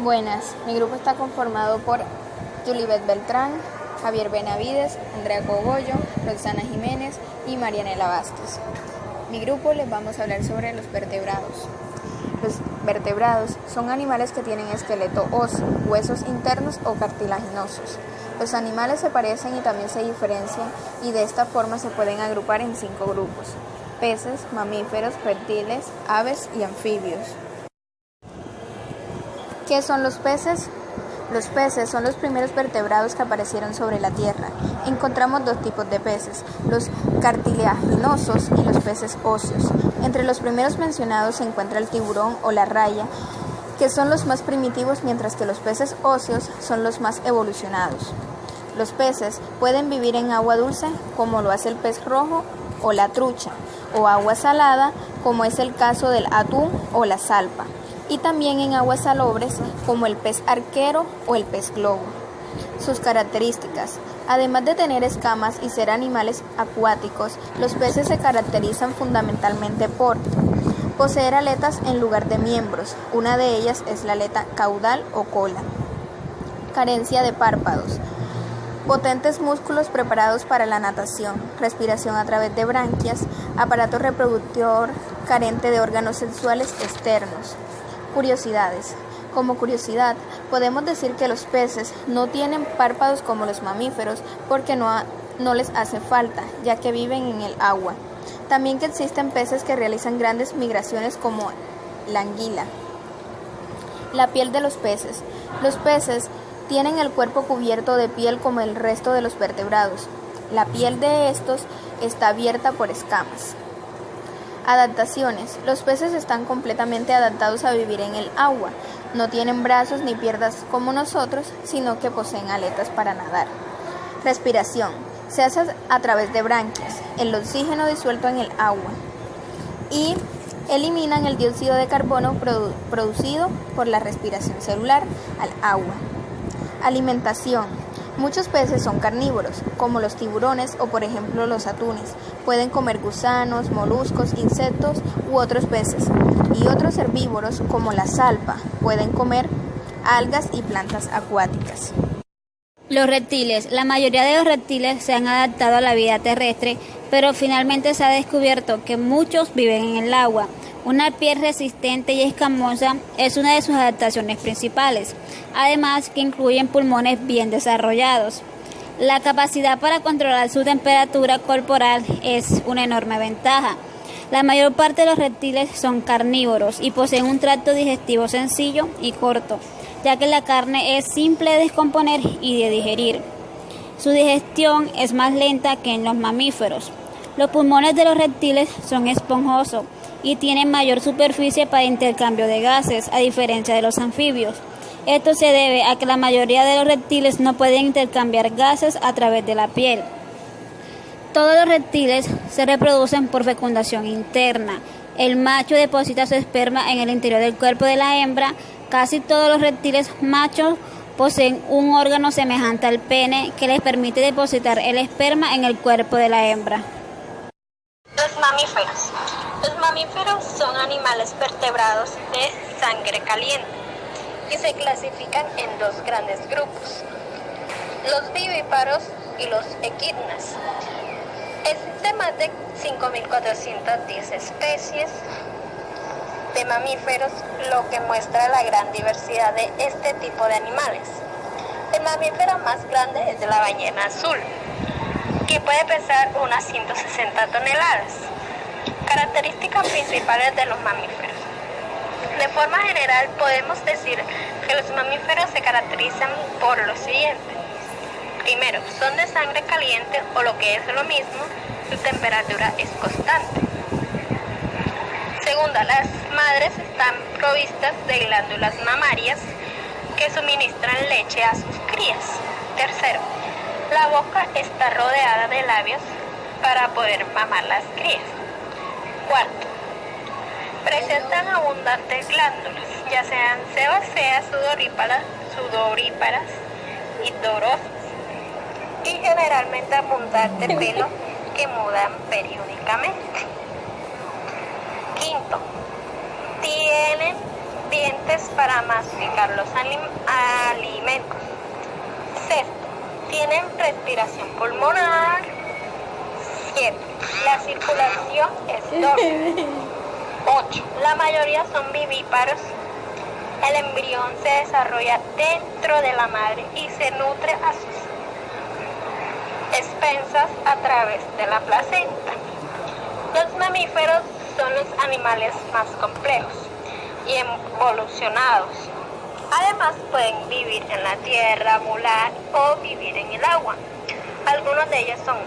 Buenas, mi grupo está conformado por Julibet Beltrán, Javier Benavides, Andrea Cogollo, Roxana Jiménez y Marianela Vázquez. Mi grupo les vamos a hablar sobre los vertebrados. Los vertebrados son animales que tienen esqueleto óseo, huesos internos o cartilaginosos. Los animales se parecen y también se diferencian y de esta forma se pueden agrupar en 5 grupos: peces, mamíferos, reptiles, aves y anfibios. ¿Qué son los peces? Los peces son los primeros vertebrados que aparecieron sobre la Tierra. Encontramos 2 tipos de peces, los cartilaginosos y los peces óseos. Entre los primeros mencionados se encuentra el tiburón o la raya, que son los más primitivos, mientras que los peces óseos son los más evolucionados. Los peces pueden vivir en agua dulce, como lo hace el pez rojo o la trucha, o agua salada, como es el caso del atún o la salpa, y también en aguas salobres, como el pez arquero o el pez globo. Sus características: además de tener escamas y ser animales acuáticos, los peces se caracterizan fundamentalmente por poseer aletas en lugar de miembros. Una de ellas es la aleta caudal o cola. Carencia de párpados. Potentes músculos preparados para la natación, respiración a través de branquias, aparato reproductor carente de órganos sexuales externos. Curiosidades. Como curiosidad, podemos decir que los peces no tienen párpados como los mamíferos porque no les hace falta, ya que viven en el agua. También que existen peces que realizan grandes migraciones como la anguila. La piel de los peces. Los peces tienen el cuerpo cubierto de piel como el resto de los vertebrados. La piel de estos está abierta por escamas. Adaptaciones. Los peces están completamente adaptados a vivir en el agua. No tienen brazos ni piernas como nosotros, sino que poseen aletas para nadar. Respiración. Se hace a través de branquias, el oxígeno disuelto en el agua, y eliminan el dióxido de carbono producido por la respiración celular al agua. Alimentación. Muchos peces son carnívoros, como los tiburones o por ejemplo los atunes. Pueden comer gusanos, moluscos, insectos u otros peces. Y otros herbívoros, como la salpa, pueden comer algas y plantas acuáticas. Los reptiles. La mayoría de los reptiles se han adaptado a la vida terrestre, pero finalmente se ha descubierto que muchos viven en el agua. Una piel resistente y escamosa es una de sus adaptaciones principales, además que incluyen pulmones bien desarrollados. La capacidad para controlar su temperatura corporal es una enorme ventaja. La mayor parte de los reptiles son carnívoros y poseen un tracto digestivo sencillo y corto, ya que la carne es simple de descomponer y de digerir. Su digestión es más lenta que en los mamíferos. Los pulmones de los reptiles son esponjosos y tienen mayor superficie para intercambio de gases, a diferencia de los anfibios. Esto se debe a que la mayoría de los reptiles no pueden intercambiar gases a través de la piel. Todos los reptiles se reproducen por fecundación interna. El macho deposita su esperma en el interior del cuerpo de la hembra. Casi todos los reptiles machos poseen un órgano semejante al pene que les permite depositar el esperma en el cuerpo de la hembra. Los mamíferos. Los mamíferos son animales vertebrados de sangre caliente y se clasifican en 2 grandes grupos: los vivíparos y los equidnas. Existen más de 5.410 especies de mamíferos, lo que muestra la gran diversidad de este tipo de animales. El mamífero más grande es la ballena azul, que puede pesar unas 160 toneladas. Características principales de los mamíferos. De forma general podemos decir que los mamíferos se caracterizan por lo siguiente. Primero, son de sangre caliente, o lo que es lo mismo, su temperatura es constante. Segunda, las madres están provistas de glándulas mamarias que suministran leche a sus crías. Tercero, la boca está rodeada de labios para poder mamar las crías. Cuarto, presentan abundantes glándulas, ya sean sebáceas, sudoríparas y dorosas, y generalmente abundante pelo que mudan periódicamente. Quinto, tienen dientes para masticar los alimentos. Sexto, tienen respiración pulmonar. 7. La circulación es doble. 8. La mayoría son vivíparos. El embrión se desarrolla dentro de la madre y se nutre a sus expensas a través de la placenta. Los mamíferos son los animales más complejos y evolucionados. Además pueden vivir en la tierra, volar o vivir en el agua. Algunos de ellos son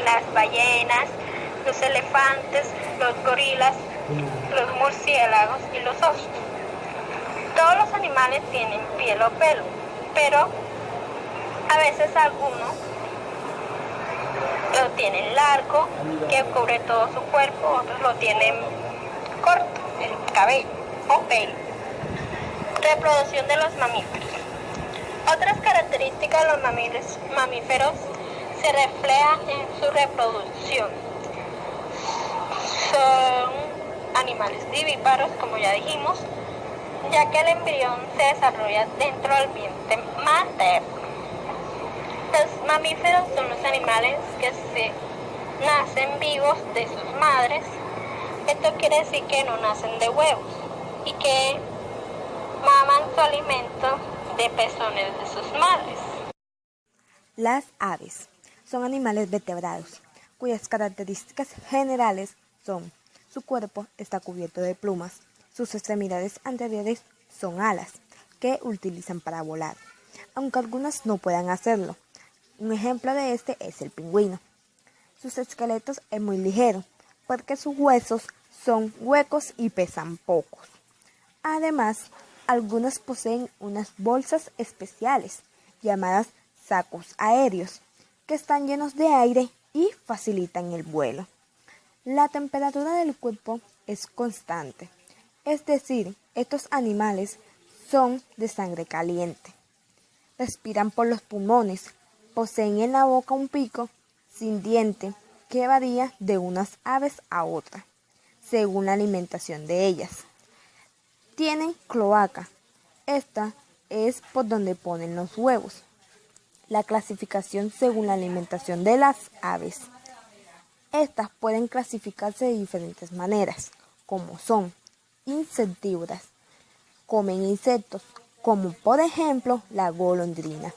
las ballenas, los elefantes, los gorilas, los murciélagos y los osos. Todos los animales tienen piel o pelo, pero a veces algunos lo tienen largo, que cubre todo su cuerpo, otros lo tienen corto, el cabello o pelo. Reproducción de los mamíferos. Otras características de los mamíferos se reflejan en su reproducción. Son animales vivíparos, como ya dijimos, ya que el embrión se desarrolla dentro del vientre materno. Los mamíferos son los animales que nacen vivos de sus madres. Esto quiere decir que no nacen de huevos y que maman su alimento de pezones de sus madres. Las aves son animales vertebrados, cuyas características generales son: su cuerpo está cubierto de plumas, sus extremidades anteriores son alas, que utilizan para volar, aunque algunas no puedan hacerlo. Un ejemplo de este es el pingüino. Sus esqueletos es muy ligero, porque sus huesos son huecos y pesan pocos. Además, algunas poseen unas bolsas especiales, llamadas sacos aéreos, que están llenos de aire y facilitan el vuelo. La temperatura del cuerpo es constante, es decir, estos animales son de sangre caliente. Respiran por los pulmones, poseen en la boca un pico sin diente que varía de unas aves a otras, según la alimentación de ellas. Tienen cloaca, esta es por donde ponen los huevos. La clasificación según la alimentación de las aves. Estas pueden clasificarse de diferentes maneras, como son insectívoras, comen insectos, como por ejemplo la golondrina.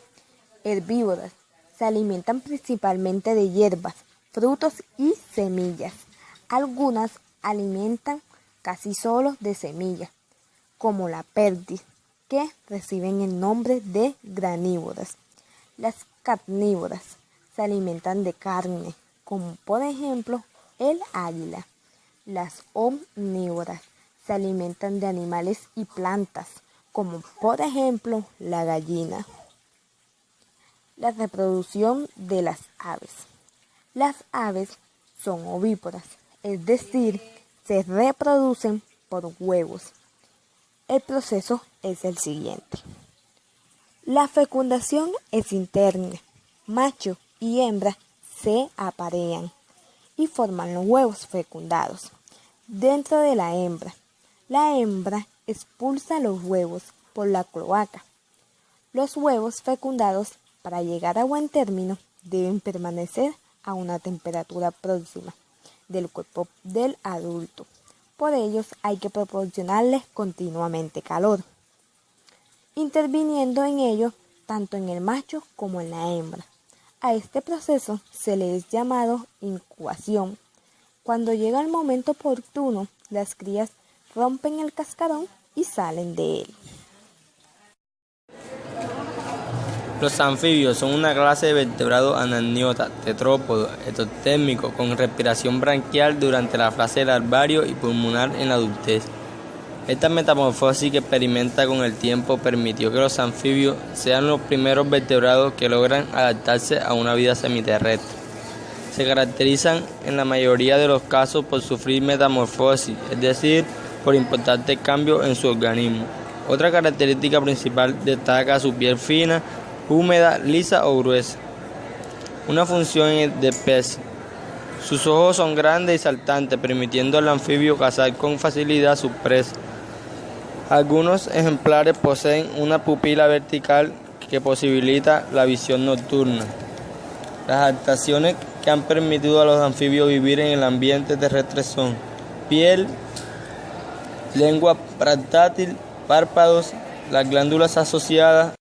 Herbívoras, se alimentan principalmente de hierbas, frutos y semillas. Algunas alimentan casi solo de semillas, como la perdiz, que reciben el nombre de granívoras. Las carnívoras se alimentan de carne, como por ejemplo el águila. Las omnívoras se alimentan de animales y plantas, como por ejemplo la gallina. La reproducción de las aves. Las aves son ovíparas, es decir, se reproducen por huevos. El proceso es el siguiente. La fecundación es interna. Macho y hembra se aparean y forman los huevos fecundados. Dentro de la hembra expulsa los huevos por la cloaca. Los huevos fecundados, para llegar a buen término, deben permanecer a una temperatura próxima del cuerpo del adulto. Por ello hay que proporcionarles continuamente calor, interviniendo en ello tanto en el macho como en la hembra. A este proceso se le es llamado incubación. Cuando llega el momento oportuno, las crías rompen el cascarón y salen de él. Los anfibios son una clase de vertebrados anamniota, tetrópodo, ectotérmico, con respiración branquial durante la fase larvario y pulmonar en la adultez. Esta metamorfosis que experimenta con el tiempo permitió que los anfibios sean los primeros vertebrados que logran adaptarse a una vida semiterrestre. Se caracterizan en la mayoría de los casos por sufrir metamorfosis, es decir, por importantes cambios en su organismo. Otra característica principal destaca su piel fina, húmeda, lisa o gruesa. Una función de pez. Sus ojos son grandes y saltantes, permitiendo al anfibio cazar con facilidad a sus presas. Algunos ejemplares poseen una pupila vertical que posibilita la visión nocturna. Las adaptaciones que han permitido a los anfibios vivir en el ambiente terrestre son piel, lengua protráctil, párpados, las glándulas asociadas,